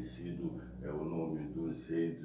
Engrandecido é o nome dos reis,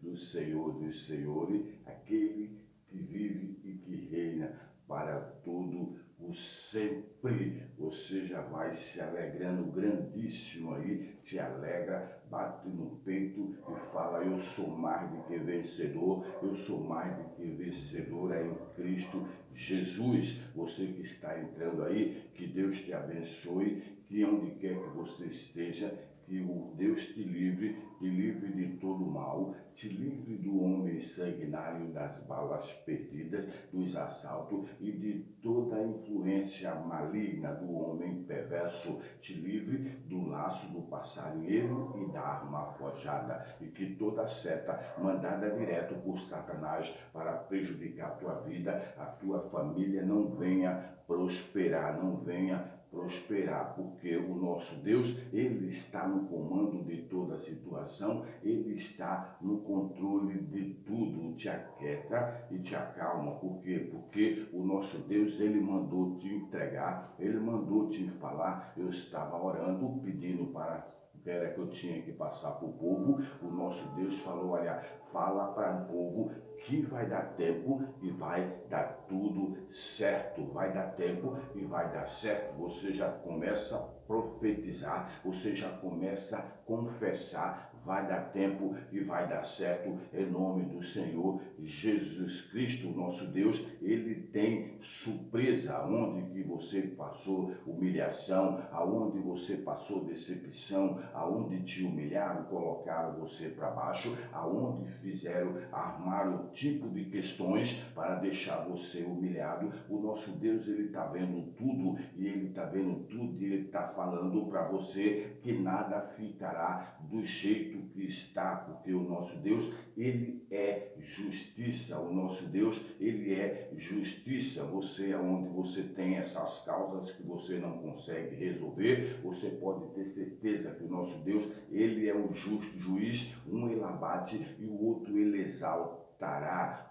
do Senhor dos senhores, aquele que vive e que reina para todo o sempre. Você já vai se alegrando grandíssimo aí, te alegra, bate no peito e fala: eu sou mais do que vencedor, eu sou mais do que vencedor em Cristo Jesus. Você que está entrando aí, que Deus te abençoe, que onde quer que você esteja, que o Deus te livre de todo mal, te livre do homem sanguinário, das balas perdidas, dos assaltos e de toda a influência maligna do homem perverso, te livre do laço do passarinheiro e da arma forjada, e que toda seta mandada direto por Satanás para prejudicar a tua vida, a tua família, não venha prosperar, porque o nosso Deus, Ele está no comando de toda a situação, Ele está no controle de tudo. Te aquieta e te acalma. Por quê? Porque o nosso Deus, Ele mandou te entregar, Ele mandou te falar. Eu estava orando, pedindo para que era que eu tinha que passar para o povo. O nosso Deus falou: olha, fala para o povo que vai dar tempo e vai dar tudo certo. Vai dar tempo e vai dar certo. Você já começa a profetizar, você já começa a confessar: vai dar tempo e vai dar certo, em nome do Senhor Jesus Cristo. O nosso Deus, Ele tem surpresa. Aonde que você passou humilhação, aonde você passou decepção, aonde te humilharam, colocaram você para baixo, aonde armaram tipo de questões para deixar você humilhado, o nosso Deus, Ele está vendo tudo, e Ele está vendo tudo, e Ele está falando para você que nada ficará do jeito que está, porque o nosso Deus, Ele é justiça. O nosso Deus, Ele é justiça. Você, aonde você tem essas causas que você não consegue resolver, você pode ter certeza que o nosso Deus, Ele é o justo juiz. Um ele abate e o outro ele exaltará.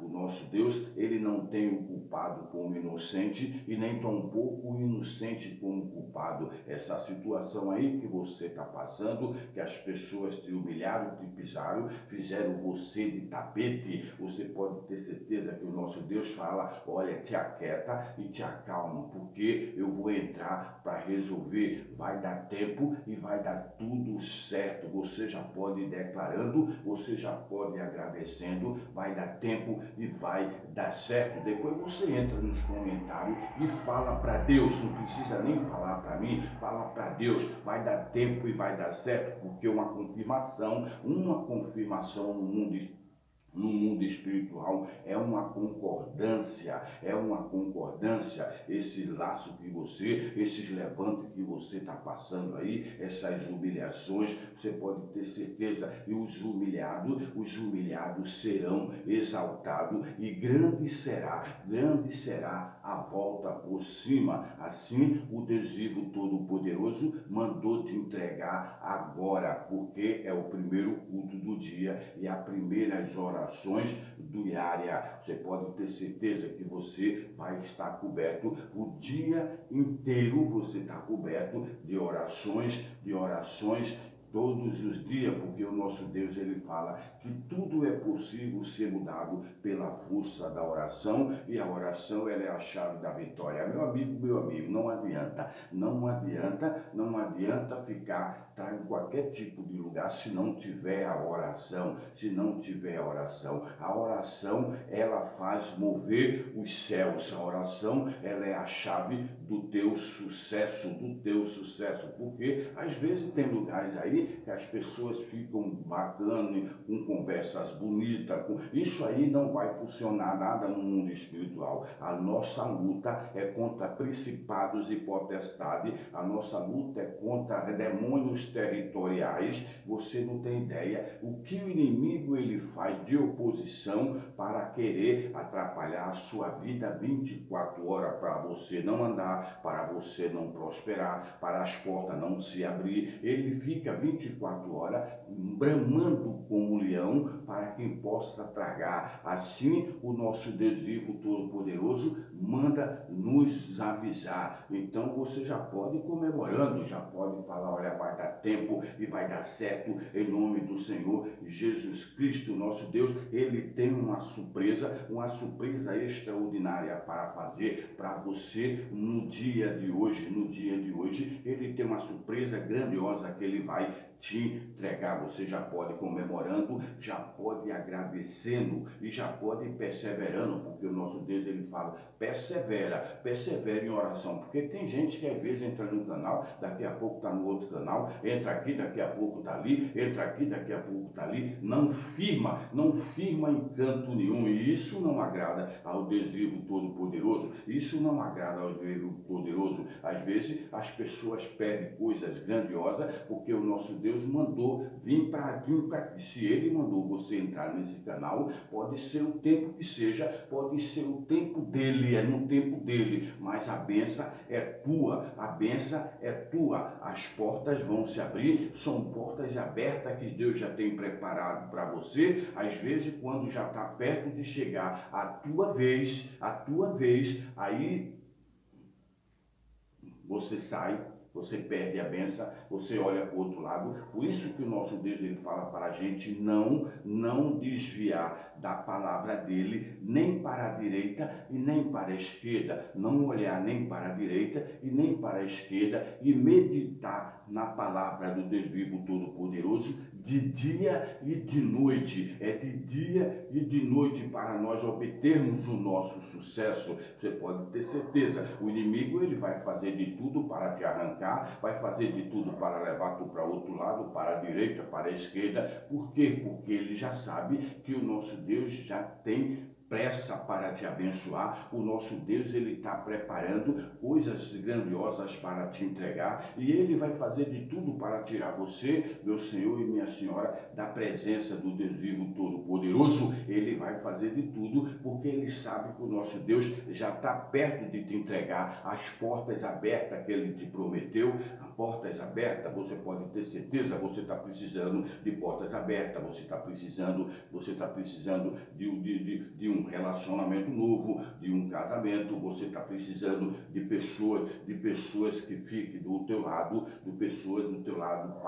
O nosso Deus, Ele não tem o culpado como inocente e nem tampouco o inocente como culpado. Essa situação aí que você está passando, que as pessoas te humilharam, te pisaram, fizeram você de tapete, você pode ter certeza que o nosso Deus fala: olha, te aquieta e te acalma, porque eu vou entrar para resolver. Vai dar tempo e vai dar tudo certo. Você já pode ir declarando, você já pode ir agradecendo: vai dar tempo e vai dar certo. Depois você entra nos comentários e fala para Deus, não precisa nem falar para mim, fala para Deus: vai dar tempo e vai dar certo, porque uma confirmação no mundo espiritual é uma concordância, esse laço que você, esses levantes que você está passando aí, essas humilhações, você pode ter certeza, e os humilhados serão exaltados, e grande será a volta por cima. Assim, o Deus vivo Todo-Poderoso mandou te entregar agora, porque é o primeiro culto do dia e a primeiras orações diária. Você pode ter certeza que você vai estar coberto o dia inteiro. Você está coberto de orações, todos os dias, porque o nosso Deus, Ele fala que tudo é possível ser mudado pela força da oração, e a oração, ela é a chave da vitória. Meu amigo, não adianta ficar em qualquer tipo de lugar se não tiver a oração, a oração, ela faz mover os céus. A oração, ela é a chave do teu sucesso, porque às vezes tem lugares aí que as pessoas ficam bacana, com conversas bonitas, isso aí não vai funcionar nada no mundo espiritual. A nossa luta é contra principados e potestades, a nossa luta é contra demônios territoriais. Você não tem ideia o que o inimigo ele faz de oposição para querer atrapalhar a sua vida 24 horas, para você não andar, para você não prosperar, para as portas não se abrir. Ele fica 24 horas bramando como leão para quem possa tragar. Assim, o nosso Deus vivo Todo-Poderoso manda nos avisar. Então você já pode ir comemorando, já pode falar, olha, vai dar tempo e vai dar certo em nome do Senhor Jesus Cristo, nosso Deus. Ele tem uma surpresa extraordinária para fazer para você no dia de hoje. No dia de hoje, ele tem uma surpresa grandiosa que ele vai te entregar. Você já pode ir comemorando, já pode ir agradecendo e já pode ir perseverando, porque o nosso Deus, ele fala, persevera em oração, porque tem gente que às vezes entra no canal, daqui a pouco está no outro canal, entra aqui, daqui a pouco está ali, entra aqui, daqui a pouco está ali, não firma em canto nenhum, e isso não agrada ao Deus vivo todo-poderoso, isso não agrada ao Deus vivo poderoso. Às vezes as pessoas perdem coisas grandiosas porque o nosso Deus mandou vir para aqui. Se ele mandou você entrar nesse canal, pode ser o tempo que seja, pode ser o tempo dele, é no tempo dele, mas a benção é tua, a benção é tua. As portas vão se abrir, são portas abertas que Deus já tem preparado para você. Às vezes, quando já está perto de chegar a tua vez, aí você sai, você perde a benção, você olha para o outro lado. Por isso que o nosso Deus, ele fala para a gente não desviar da palavra dele, nem para a direita e nem para a esquerda. Não olhar nem para a direita e nem para a esquerda, e meditar na palavra do Deus vivo todo-poderoso de dia e de noite. É de dia e de noite para nós obtermos o nosso sucesso. Você pode ter certeza, o inimigo, ele vai fazer de tudo para te arrancar, vai fazer de tudo para levar tu para outro lado, para a direita, para a esquerda. Por quê? Porque ele já sabe que o nosso Deus já tem pressa para te abençoar. O nosso Deus, ele está preparando coisas grandiosas para te entregar, e ele vai fazer de tudo para tirar você, meu Senhor e minha Senhora, da presença do Deus vivo todo-poderoso. Ele vai fazer de tudo porque ele sabe que o nosso Deus já está perto de te entregar as portas abertas que ele te prometeu. Portas abertas, você pode ter certeza, você está precisando de portas abertas, você está precisando de um relacionamento novo, de um casamento, você está precisando de pessoas que fiquem do teu lado, de pessoas do teu lado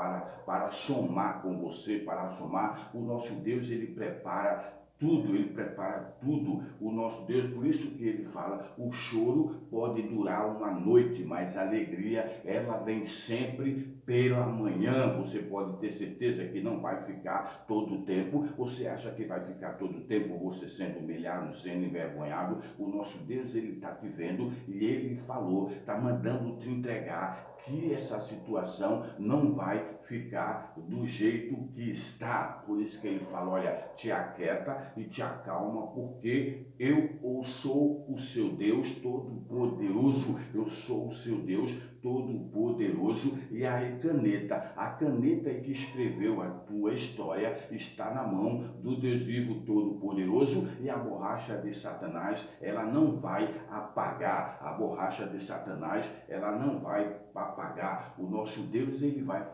para somar com você, para somar. O nosso Deus, ele prepara tudo, o nosso Deus. Por isso que ele fala, o choro pode durar uma noite, mas a alegria, ela vem sempre pela manhã. Você pode ter certeza que não vai ficar todo o tempo. Você acha que vai ficar todo o tempo você sendo humilhado, sendo envergonhado? O nosso Deus, ele está te vendo e ele falou, está mandando te entregar, que essa situação não vai ficar do jeito que está. Por isso que ele fala, olha, te aquieta e te acalma, porque eu sou o seu Deus todo-poderoso, eu sou o seu Deus todo-poderoso. E a caneta que escreveu a tua história está na mão do Deus vivo todo-poderoso, e a borracha de Satanás, ela não vai apagar, a borracha de Satanás, ela não vai apagar. O nosso Deus, ele vai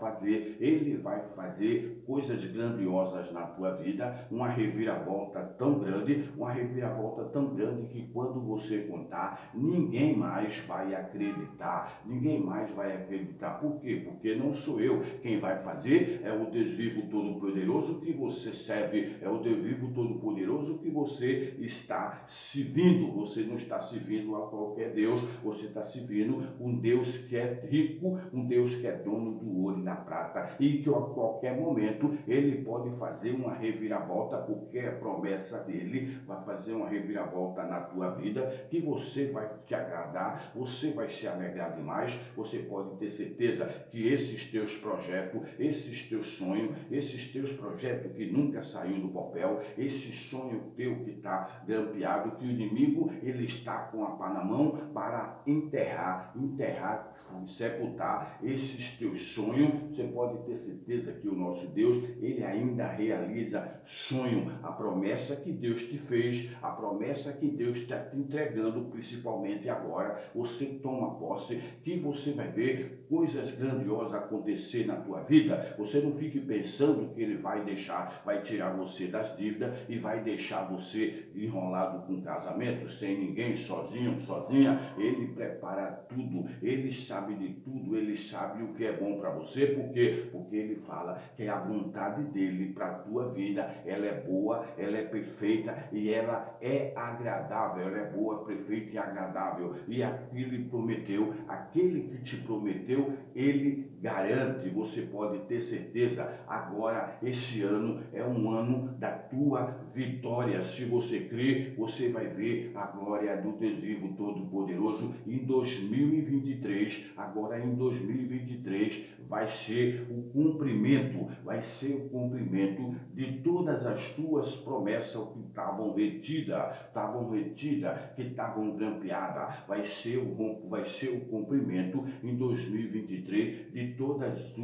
fazer coisas grandiosas na tua vida, uma reviravolta tão grande que quando você contar, ninguém mais vai acreditar. Por quê? Porque não sou eu quem vai fazer, é o Deus vivo todo-poderoso que você serve, é o Deus vivo todo-poderoso que você está servindo. Você não está servindo a qualquer Deus, você está servindo um Deus que é rico, um Deus que é dono do ouro e da prata, e que a qualquer momento ele pode fazer uma reviravolta, porque a promessa dele vai fazer uma reviravolta na tua vida, que você vai te agradar, você vai se alegrar demais. Você pode ter certeza que esses teus projetos, esses teus sonhos, esses teus projetos que nunca saiu do papel, esse sonho teu que está grampeado, que o inimigo, ele está com a pá na mão para enterrar, sepultar esses teus sonhos. Você pode ter certeza que o nosso Deus, ele ainda realiza sonho. A promessa que Deus te fez, a promessa que Deus está te entregando, principalmente agora, você toma posse, que você vai ver coisas grandiosas acontecer na tua vida. Você não fique pensando que ele vai tirar você das dívidas e vai deixar você enrolado com casamento, sem ninguém, sozinho, sozinha. Ele prepara tudo, ele sabe de tudo, ele sabe o que é bom para você. Por quê? Porque ele fala que a vontade dele para a tua vida, ela é boa, ela é perfeita e ela é agradável. Ela é boa, perfeita e agradável. E aquilo ele prometeu, aquele que te prometeu, ele garante. Você pode ter certeza. Agora, esse ano é um ano da tua vitória. Se você crê, você vai ver a glória do Deus vivo todo-poderoso em 2023. Agora, em 2023, vai ser o cumprimento de todas as tuas promessas que estavam retidas, que estavam grampeadas. Vai ser o cumprimento em 2023 de todas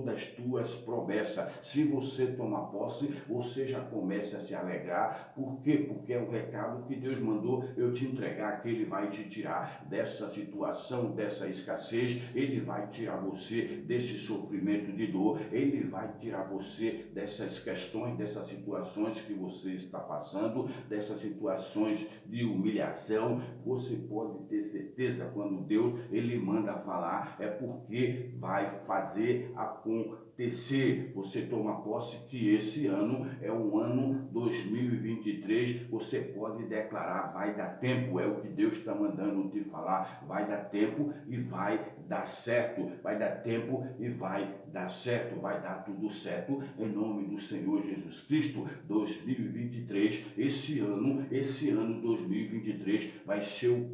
as tuas promessas. Se você tomar posse, você já começa a se alegrar. Por quê? Porque é o recado que Deus mandou eu te entregar, que ele vai te tirar dessa situação, dessa escassez. Ele vai tirar você desse sofrimento de dor. Ele vai tirar você dessas questões, dessas situações que você está passando, dessas situações de humilhação. Você pode ter certeza, quando Deus ele manda falar, é porque vai fazer acontecer. Você toma posse que esse ano é um ano 2023. Você pode declarar, vai dar tempo, é o que Deus está mandando te falar. Vai dar tempo e vai dar certo. Vai dar tempo e vai dar certo. Vai dar tudo certo em nome do Senhor Jesus Cristo. 2023, esse ano 2023 vai ser o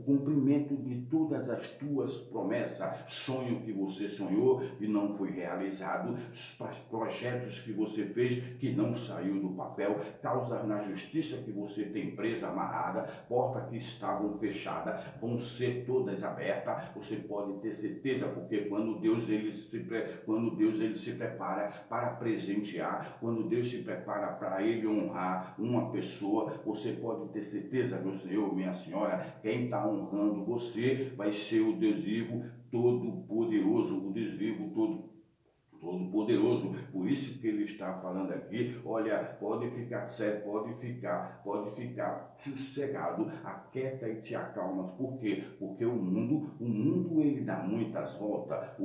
cumprimento de todas as tuas promessas. Sonho que você sonhou e não foi realizado, projetos que você fez que não saiu do papel, causas na justiça que você tem presa, amarrada, portas que estavam fechadas vão ser todas abertas. Você pode ter certeza, porque quando Deus ele se prepara para presentear, quando Deus se prepara para ele honrar uma pessoa, você pode ter certeza, meu Senhor, minha senhora, quem está honrando você vai ser o Deus vivo todo-poderoso, o Deus vivo todo-poderoso. Por isso que ele está falando aqui, olha, pode ficar sério, pode ficar sossegado, aquieta e te acalma. Por quê? Porque o mundo ele dá muitas voltas,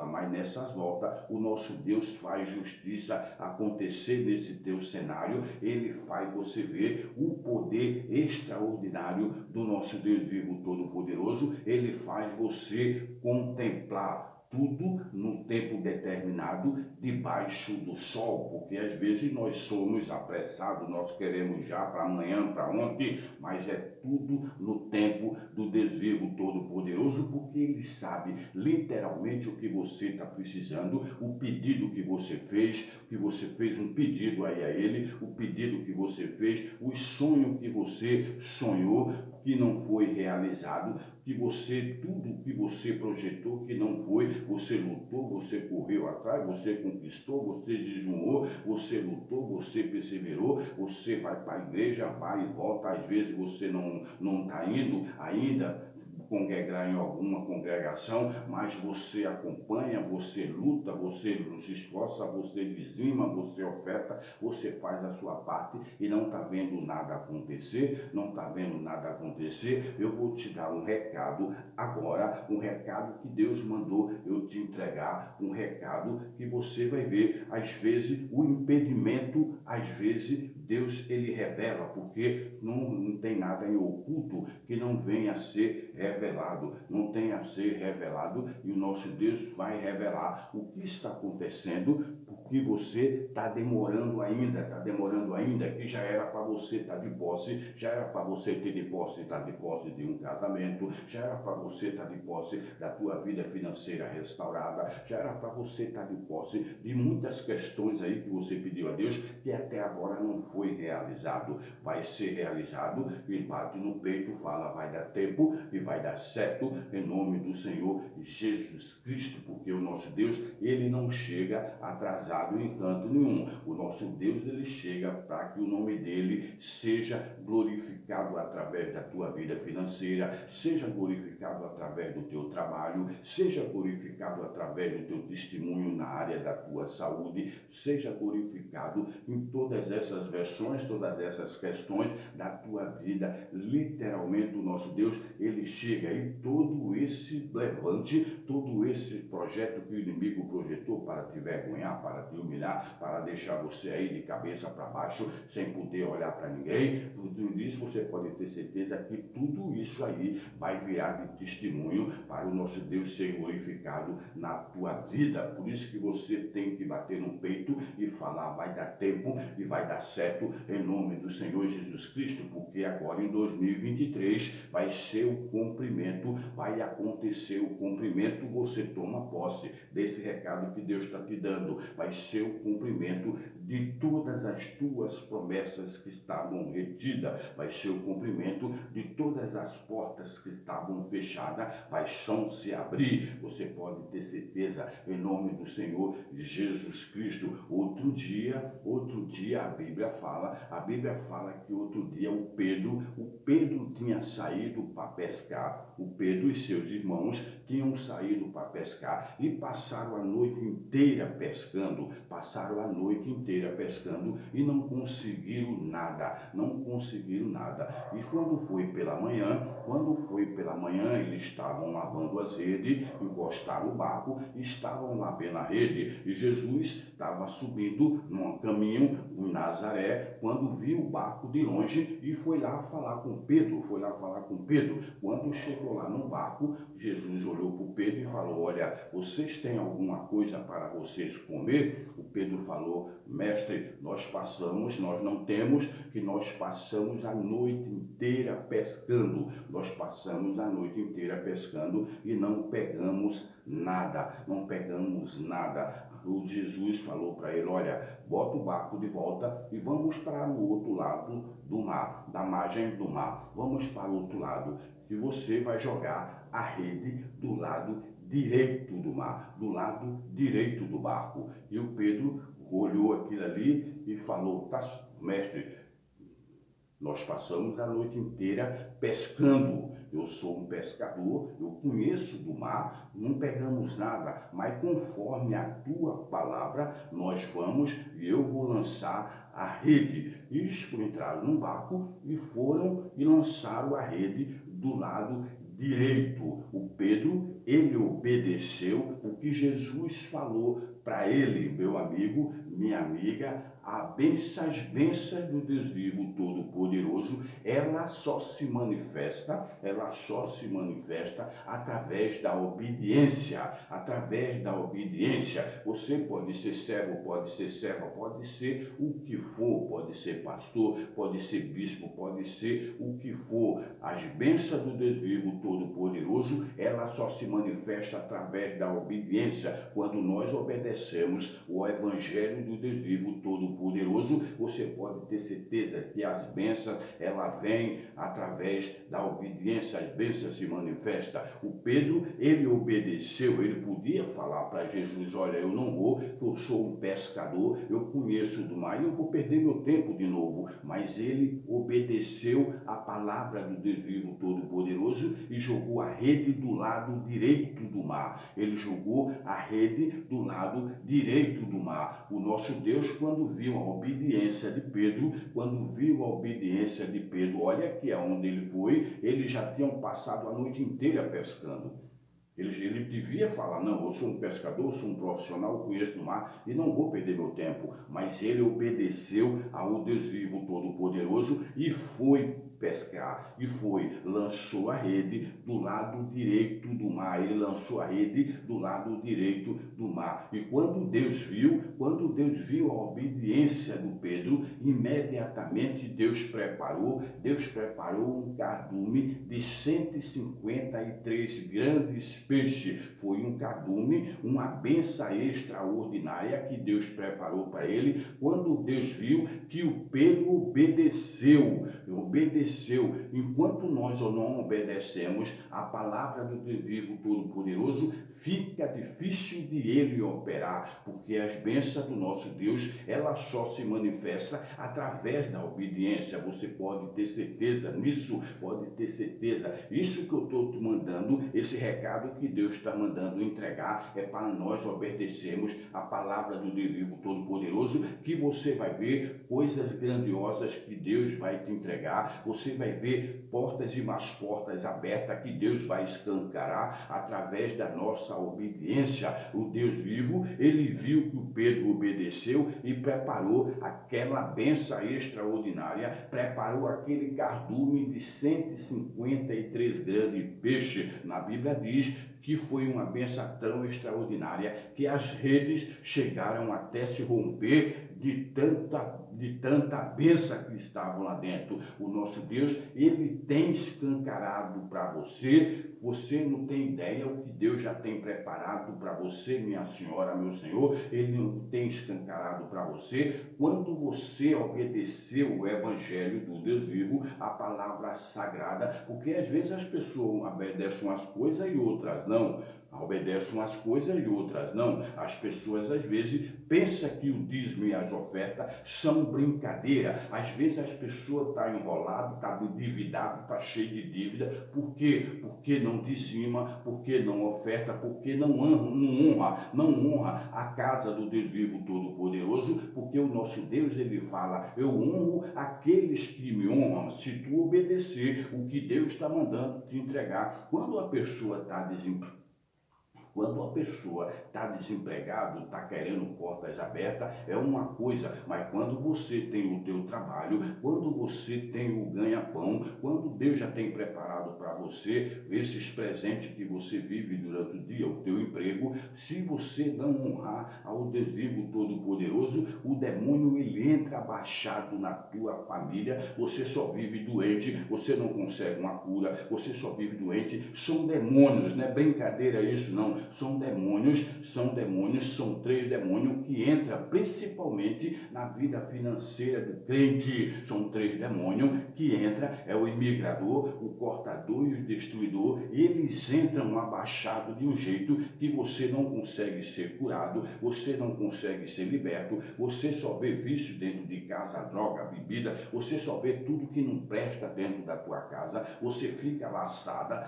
mas nessas voltas o nosso Deus faz justiça acontecer nesse teu cenário. Ele faz você ver o poder extraordinário do nosso Deus vivo todo-poderoso. Ele faz você contemplar tudo no tempo determinado, debaixo do sol, porque às vezes nós somos apressados, nós queremos já para amanhã, para ontem, mas é tudo no tempo do Deus vivo todo-poderoso, porque ele sabe literalmente o que você está precisando, o pedido que você fez um pedido aí a ele, o pedido que você fez, os sonhos que você sonhou, que não foi realizado, tudo que você projetou que não foi, você lutou, você correu atrás, você conquistou, você jejuou, você lutou, você perseverou, você vai para a igreja, vai e volta, às vezes você não está indo ainda congregar em alguma congregação, mas você acompanha, você luta, você se esforça, você dizima, você oferta, você faz a sua parte e não está vendo nada acontecer, eu vou te dar um recado agora, um recado que Deus mandou eu te entregar, um recado que você vai ver, às vezes o impedimento, às vezes Deus ele revela, porque não tem nada em oculto que não venha a ser revelado, não tenha a ser revelado, e o nosso Deus vai revelar o que está acontecendo, porque você está demorando ainda, que já era para você estar de posse, já era para você ter de posse, estar de posse de um casamento, já era para você estar de posse da tua vida financeira restaurada, já era para você estar de posse de muitas questões aí que você pediu a Deus, que até agora não foi foi realizado, vai ser realizado, e bate no peito, fala, vai dar tempo e vai dar certo, em nome do Senhor Jesus Cristo, porque o nosso Deus, ele não chega atrasado em canto nenhum. O nosso Deus, ele chega para que o nome dele seja glorificado através da tua vida financeira, seja glorificado através do teu trabalho, seja glorificado através do teu testemunho na área da tua saúde, seja glorificado em todas essas versões, todas essas questões da tua vida. Literalmente, o nosso Deus, ele chega e todo esse levante, todo esse projeto que o inimigo projetou para te vergonhar, para te humilhar, para deixar você aí de cabeça para baixo, sem poder olhar para ninguém, tudo isso você pode ter certeza que tudo isso aí vai virar de testemunho para o nosso Deus ser glorificado na tua vida. Por isso que você tem que bater no peito e falar, vai dar tempo e vai dar certo em nome do Senhor Jesus Cristo, porque agora em 2023 vai ser o cumprimento, vai acontecer o cumprimento, você toma posse desse recado que Deus está te dando, vai ser o cumprimento de todas as tuas promessas que estavam retidas, vai ser o cumprimento de todas as portas que estavam fechadas, vai se abrir, você pode ter certeza, em nome do Senhor Jesus Cristo. Outro dia a Bíblia fala que outro dia o Pedro tinha saído para pescar, o Pedro e seus irmãos tinham saído para pescar e passaram a noite inteira pescando, e não conseguiram nada, E quando foi pela manhã, eles estavam lavando as redes, encostaram o barco e estavam lavando a rede. E Jesus estava subindo num caminho em Nazaré, quando viu o barco de longe e foi lá falar com Pedro. Quando chegou lá no barco, Jesus olhou para o Pedro e falou, olha, vocês têm alguma coisa para vocês comer? O Pedro falou, mestre, nós não temos, que nós passamos a noite inteira pescando. E não pegamos nada. O Jesus falou para ele, olha, bota o barco de volta e vamos para o outro lado do mar, da margem do mar. Vamos para o outro lado, que você vai jogar a rede do lado direito do mar, do lado direito do barco. E o Pedro olhou aquilo ali e falou, tá, mestre, nós passamos a noite inteira pescando. Eu sou um pescador, eu conheço do mar, não pegamos nada, mas conforme a tua palavra, nós vamos e eu vou lançar a rede. Eles entraram num barco e foram e lançaram a rede do lado direito. O Pedro, ele obedeceu o que Jesus falou para ele, meu amigo, minha amiga. As bênçãos do Deus vivo todo-poderoso, ela só se manifesta através da obediência, Você pode ser servo, pode ser serva, pode ser o que for, pode ser pastor, pode ser bispo, pode ser o que for. As bênçãos do Deus vivo todo-poderoso, ela só se manifesta através da obediência. Quando nós obedecemos o evangelho do Deus vivo todo-poderoso, você pode ter certeza que as bênçãos, ela vem através da obediência, as bênçãos se manifestam. O Pedro, ele obedeceu, ele podia falar para Jesus, olha, eu não vou, que eu sou um pescador, eu conheço do mar, e eu vou perder meu tempo de novo, mas ele obedeceu a palavra do Deus vivo todo-poderoso e jogou a rede do lado direito do mar. O nosso Deus, quando viu a obediência de Pedro, olha aqui aonde ele foi, eles já tinham passado a noite inteira pescando. Ele devia falar, não, eu sou um pescador, sou um profissional, conheço do mar e não vou perder meu tempo. Mas ele obedeceu ao Deus vivo todo-poderoso e foi pescar. E lançou a rede do lado direito do mar. Ele lançou a rede do lado direito do mar. E quando Deus viu a obediência do Pedro, imediatamente Deus preparou um cardume de 153 grandes peixes. Foi um cardume, uma benção extraordinária que Deus preparou para ele, quando Deus viu que o Pedro obedeceu. Enquanto nós não obedecemos a palavra do Deus vivo todo-poderoso, fica difícil de ele operar, porque as bênçãos do nosso Deus, ela só se manifesta através da obediência. Você pode ter certeza nisso, pode ter certeza. Isso que eu estou te mandando, esse recado que Deus está mandando entregar, é para nós obedecermos a palavra do Deus vivo todo-poderoso, que você vai ver coisas grandiosas que Deus vai te entregar. Você vai ver portas e mais portas abertas que Deus vai escancarar através da nossa obediência. O Deus vivo, ele viu que o Pedro obedeceu e preparou aquela bênção extraordinária, preparou aquele cardume de 153 grandes peixes. Na Bíblia diz que foi uma bênção tão extraordinária que as redes chegaram até se romper de tanta bênção que estavam lá dentro. O nosso Deus, ele tem escancarado para você. Você não tem ideia o que Deus já tem preparado para você, minha senhora, meu senhor. Ele não tem escancarado para você quando você obedeceu o evangelho do Deus vivo, a palavra sagrada, porque às vezes as pessoas obedecem umas coisas e outras não. Obedecem umas coisas e outras não. As pessoas às vezes pensam que o dízimo e as ofertas são brincadeira. Às vezes as pessoas estão enroladas, estão endividadas, estão cheias de dívida. Por quê? Porque não dizima, porque não oferta, porque não honra a casa do Deus vivo todo-poderoso, porque o nosso Deus, ele fala: eu honro aqueles que me honram, se tu obedecer o que Deus está mandando te entregar. Quando a pessoa está desempregado, está querendo portas abertas, é uma coisa, mas quando você tem o teu trabalho, quando você tem o ganha-pão, quando Deus já tem preparado para você esses presentes que você vive durante o dia, o teu emprego, se você não honrar ao Deus vivo todo-poderoso, o demônio, ele entra abaixado na tua família, você só vive doente, você não consegue uma cura, você só vive doente. São demônios, não é brincadeira isso não. São três demônios que entram principalmente na vida financeira do crente. São três demônios que entram, é o imigrador, o cortador e o destruidor. Eles entram abaixados de um jeito que você não consegue ser curado, você não consegue ser liberto, você só vê vício dentro de casa, droga, bebida, você só vê tudo que não presta dentro da tua casa, você fica laçada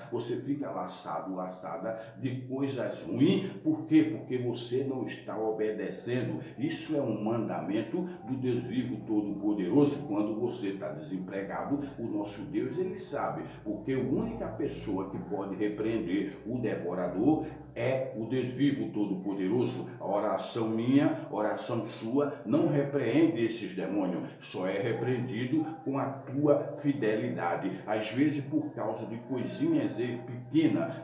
de coisas ruins. Por quê? Porque você não está obedecendo. Isso é um mandamento do Deus vivo todo-poderoso. Quando você está desempregado, o nosso Deus, ele sabe, porque a única pessoa que pode repreender o devorador é o Deus vivo todo-poderoso. A oração minha, oração sua, não repreende esses demônios, só é repreendido com a tua fidelidade. Às vezes por causa de coisinhas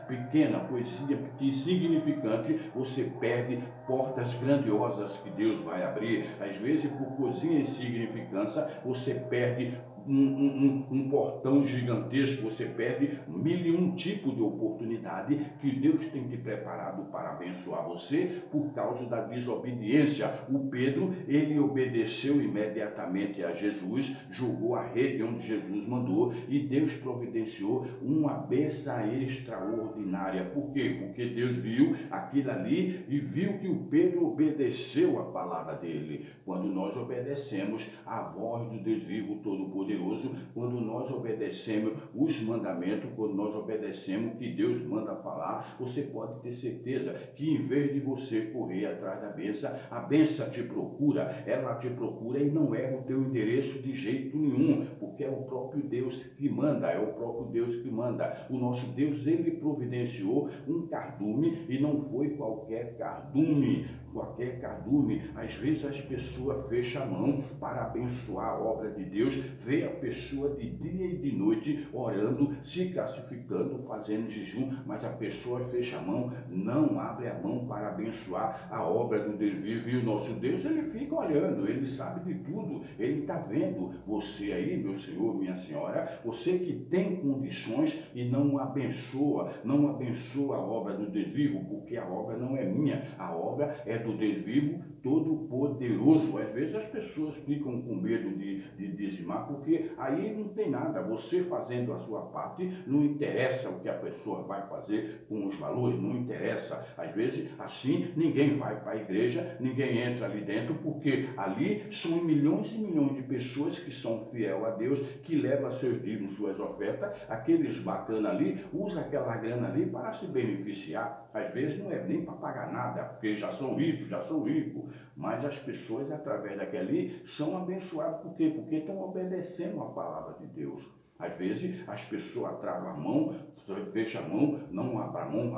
pequena, coisinha insignificante, você perde portas grandiosas que Deus vai abrir. Às vezes por coisinha insignificância, você perde um portão gigantesco, você perde mil e um tipos de oportunidade que Deus tem te preparado para abençoar você por causa da desobediência. O Pedro, ele obedeceu imediatamente a Jesus, jogou a rede onde Jesus mandou e Deus providenciou uma bênção extraordinária. Por quê? Porque Deus viu aquilo ali e viu que o Pedro obedeceu a palavra dele. Quando nós obedecemos a voz do Deus vivo todo-poderoso, quando nós obedecemos os mandamentos, quando nós obedecemos o que Deus manda falar, você pode ter certeza que em vez de você correr atrás da bênção, a bênção te procura, ela te procura e não erra o teu endereço de jeito nenhum, porque é o próprio Deus que manda, O nosso Deus, ele providenciou um cardume e não foi qualquer cardume. qualquer cardume. Às vezes as pessoas fecham a mão para abençoar a obra de Deus, vê a pessoa de dia e de noite orando, se classificando, fazendo jejum, mas a pessoa fecha a mão, não abre a mão para abençoar a obra do Deus vivo. E o nosso Deus, ele fica olhando, ele sabe de tudo, ele está vendo você aí, meu senhor, minha senhora, você que tem condições e não abençoa, não abençoa a obra do Deus vivo, porque a obra não é minha, a obra é do Deus vivo todo-poderoso. Às vezes as pessoas ficam com medo de dizimar, porque aí não tem nada. Você fazendo a sua parte, não interessa o que a pessoa vai fazer com os valores, não interessa. Às vezes, assim, ninguém vai para a igreja, ninguém entra ali dentro, porque ali são milhões e milhões de pessoas que são fiel a Deus, que levam seus dízimos, suas ofertas. Aqueles bacanas ali, usam aquela grana ali para se beneficiar. Às vezes não é nem para pagar nada, porque já são ricos, já são ricos. Mas as pessoas, através daquele ali, são abençoadas. Por quê? Porque estão obedecendo a palavra de Deus. Às vezes as pessoas travam a mão, fecham a mão, não abrem a mão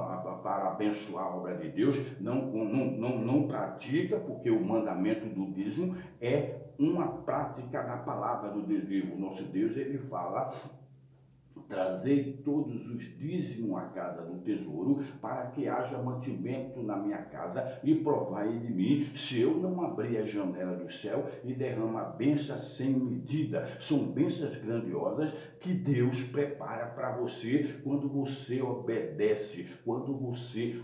para abençoar a obra de Deus, não pratica, porque o mandamento do dízimo é uma prática da palavra do Deus vivo. O nosso Deus, ele fala: trazei todos os dízimos à casa do tesouro, para que haja mantimento na minha casa, e provai de mim, se eu não abrir a janela do céu e derramar bênçãos sem medida. São bênçãos grandiosas que Deus prepara para você quando você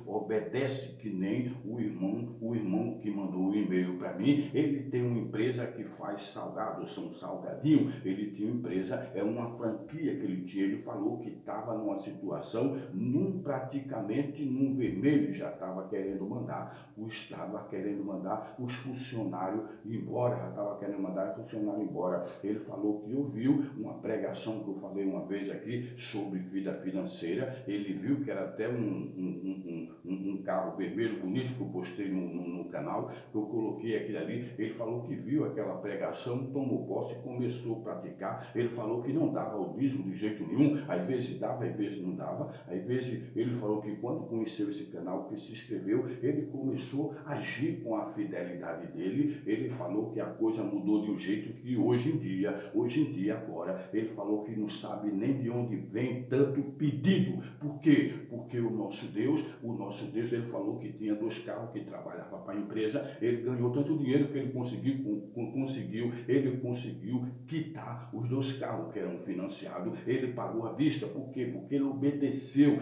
obedece, que nem o irmão que mandou um e-mail para mim. Ele tem uma empresa que faz salgados, são salgadinho, ele tinha uma empresa, é uma franquia que ele tinha. Ele falou que estava numa situação, praticamente num vermelho, já estava querendo mandar, os funcionários embora, já estava querendo mandar os funcionários embora. Ele falou que ouviu uma pregação que eu falei uma vez aqui sobre vida financeira. Ele viu que era até um carro vermelho bonito que eu postei no canal, que eu coloquei aquilo ali. Ele falou que viu aquela pregação, tomou posse e começou a praticar. Ele falou que não dava o dízimo de jeito nenhum, às vezes dava, às vezes não dava. Às vezes ele falou que quando conheceu esse canal, que se inscreveu, ele começou a agir com a fidelidade dele. Ele falou que a coisa mudou de um jeito que hoje em dia agora, ele falou que não sabe nem de onde vem tanto pedido. Por quê? Porque o nosso Deus, ele falou que tinha 2 carros, que trabalhava para a empresa. Ele ganhou tanto dinheiro que ele conseguiu quitar os 2 carros que eram financiados. Ele pagou à vista. Por quê? Porque ele obedeceu.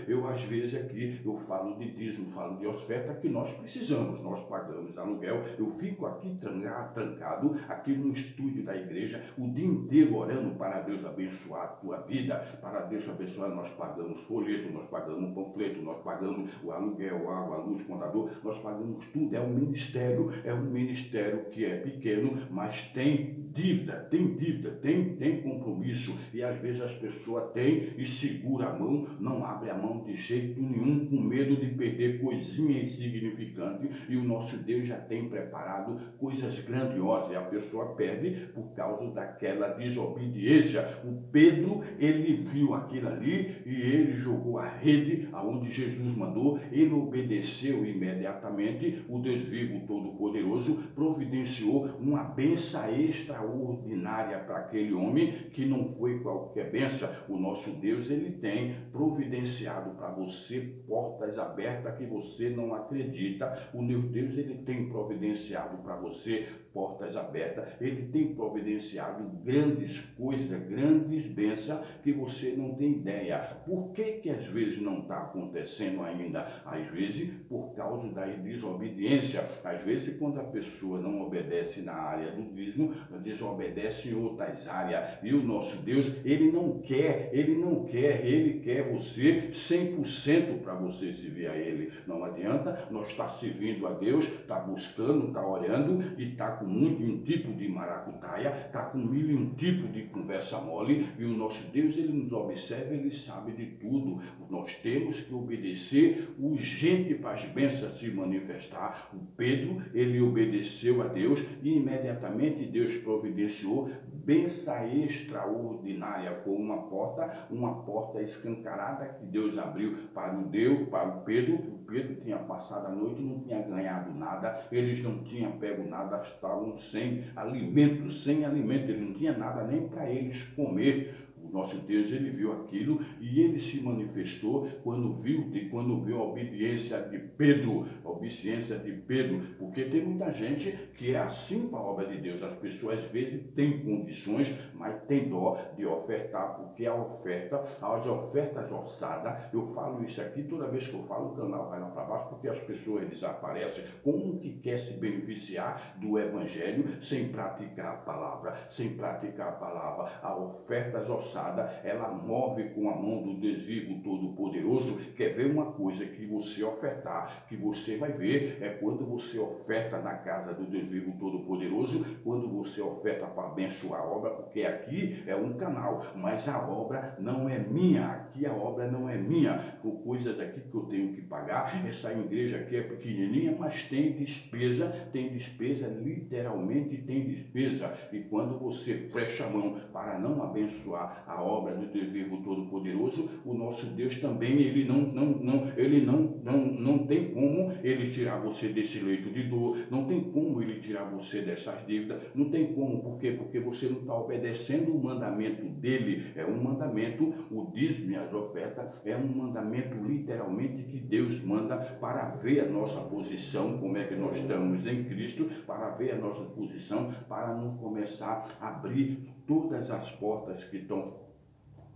Eu, às vezes, aqui, eu falo de dízimo, falo de oferta, que nós precisamos. Nós pagamos aluguel. Eu fico aqui trancado, aqui no estúdio da igreja, o dia inteiro orando para Deus abençoar a tua vida, para Deus abençoar. Nós pagamos folheto, nós pagamos panfleto, nós pagamos o aluguel, a água, a luz, o contador, nós pagamos tudo. É um ministério que é pequeno, mas tem dívida, tem compromisso. E às vezes as pessoas têm e segura a mão, não abre a mão de jeito nenhum, com medo de perder coisinha insignificante. E o nosso Deus já tem preparado coisas grandiosas, e a pessoa perde por causa daquela desobediência. O Pedro, ele viu aquilo ali e ele jogou a rede aonde Jesus mandou. Ele obedeceu imediatamente. O Deus vivo todo-poderoso providenciou uma bênção extraordinária para aquele homem, que não foi qualquer bênção. O nosso Deus, ele tem providenciado para você portas abertas que você não acredita. O meu Deus, ele tem providenciado para você portas abertas. Ele tem providenciado grandes coisas, grandes bênçãos que você não tem ideia. Por que às vezes não está acontecendo ainda? Às vezes por causa da desobediência. Às vezes quando a pessoa não obedece na área do dízimo, desobedece em outras áreas. E o nosso Deus, ele quer você 100% para você servir a ele. Não adianta nós estar servindo a Deus, estar buscando, estar orando e estar com um tipo de maracutaia, está com 1001 tipo de conversa mole. E o nosso Deus, ele nos observa, ele sabe de tudo. Nós temos que obedecer urgente para as bênçãos se manifestar. O Pedro, ele obedeceu a Deus e imediatamente Deus providenciou bênção extraordinária. Foi uma porta escancarada que Deus abriu para o Pedro. O Pedro tinha passado a noite, não tinha ganhado nada, eles não tinham pego nada, estavam sem alimento, ele não tinha nada nem para eles comer. O nosso Deus, ele viu aquilo e ele se manifestou quando viu a obediência de Pedro, porque tem muita gente que é assim para a obra de Deus. As pessoas às vezes têm condições, mas tem dó de ofertar, porque as ofertas orçadas, eu falo isso aqui toda vez que eu falo, o canal vai lá para baixo, porque as pessoas desaparecem como que quer se beneficiar do Evangelho sem praticar a palavra, a oferta orçada, ela move com a mão do Deus vivo todo-poderoso. Quer ver uma coisa que você ofertar, que você vai ver, é quando você oferta na casa do Deus vivo todo-poderoso, quando você oferta para abençoar a obra, porque aqui é um canal, mas a obra não é minha, aqui a obra não é minha, com coisas aqui que eu tenho que pagar. Essa igreja aqui é pequenininha, mas tem despesa, literalmente tem despesa, e quando você fecha a mão para não abençoar a obra do Deus vivo todo-poderoso, o nosso Deus também, ele não tem como ele tirar você desse leito de dor, não tem como ele tirar você dessas dívidas, não tem como, por quê? Porque você não está obedecendo o mandamento dele. É um mandamento, o dízimo e as ofertas, é um mandamento literalmente que Deus manda para ver a nossa posição, como é que nós estamos em Cristo, para ver a nossa posição, para não começar a abrir todas as portas que estão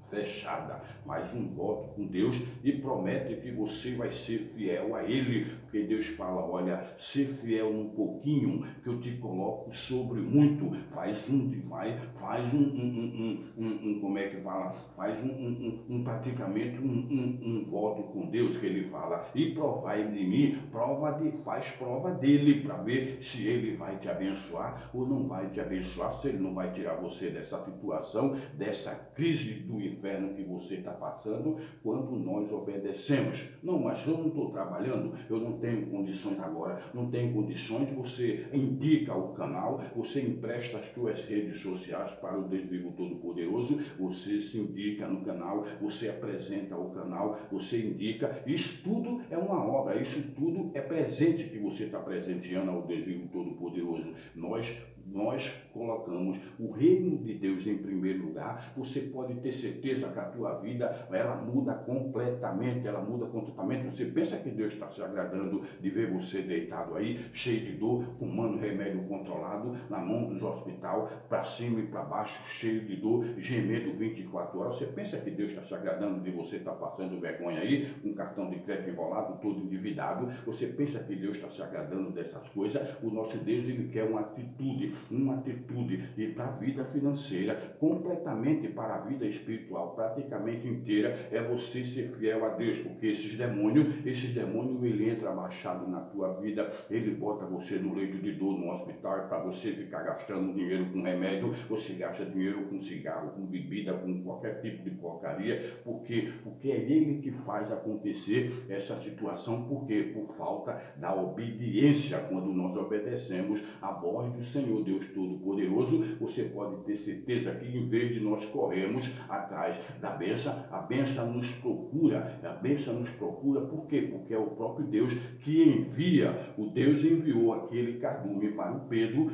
fechada, mas um voto com Deus e promete que você vai ser fiel a Ele, porque Deus fala, olha, ser fiel um pouquinho que eu te coloco sobre muito. Como é que fala? Praticamente um voto com Deus, que Ele fala, e provai de mim, faz prova dele, para ver se Ele vai te abençoar ou não vai te abençoar, se Ele não vai tirar você dessa situação, dessa crise do inferno que você está passando, quando nós obedecemos. Não, mas eu não estou trabalhando, eu não tenho condições agora, não tenho condições. Você indica o canal, você empresta as suas redes sociais para o Deus vivo todo-poderoso, você se indica no canal, você apresenta o canal, você indica. Isso tudo é uma obra, isso tudo é presente que você está presenteando ao Deus vivo todo-poderoso. Nós colocamos o reino de Deus em primeiro lugar. Você pode ter certeza que a tua vida, ela muda completamente, Você pensa que Deus está se agradando de ver você deitado aí, cheio de dor, fumando remédio controlado, na mão dos hospitais, para cima e para baixo, cheio de dor, gemendo 24 horas. Você pensa que Deus está se agradando de você estar passando vergonha aí, com um cartão de crédito enrolado, todo endividado? Você pensa que Deus está se agradando dessas coisas? O nosso Deus, ele quer uma atitude, e para a vida financeira, completamente para a vida espiritual, praticamente inteira, é você ser fiel a Deus, porque esses demônios, ele entra machado na tua vida, ele bota você no leito de dor no hospital, para você ficar gastando dinheiro com remédio, você gasta dinheiro com cigarro, com bebida, com qualquer tipo de porcaria, porque é ele que faz acontecer essa situação. Por quê? Por falta da obediência. Quando nós obedecemos a voz do Senhor Deus Todo-Poderoso, você pode ter certeza que em vez de nós corrermos atrás da bênção, a bênção nos procura. Por quê? Porque é o próprio Deus que envia. O Deus enviou aquele cardume para o Pedro.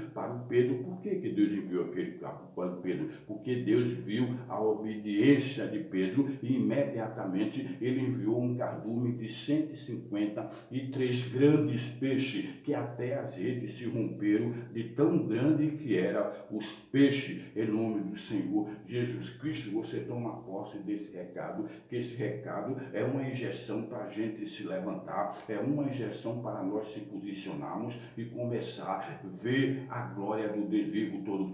Por que Deus enviou aquele cardume para o Pedro? Porque Deus viu a obediência de Pedro e imediatamente ele enviou um cardume de 153 grandes peixes, que até as redes se romperam de tão grande que eram os peixes. Em nome do Senhor Jesus Cristo, você toma posse desse recado, que esse recado é uma injeção para a gente se levantar, é uma injeção para nós se posicionarmos e começar a ver a glória do Deus vivo todo-poderoso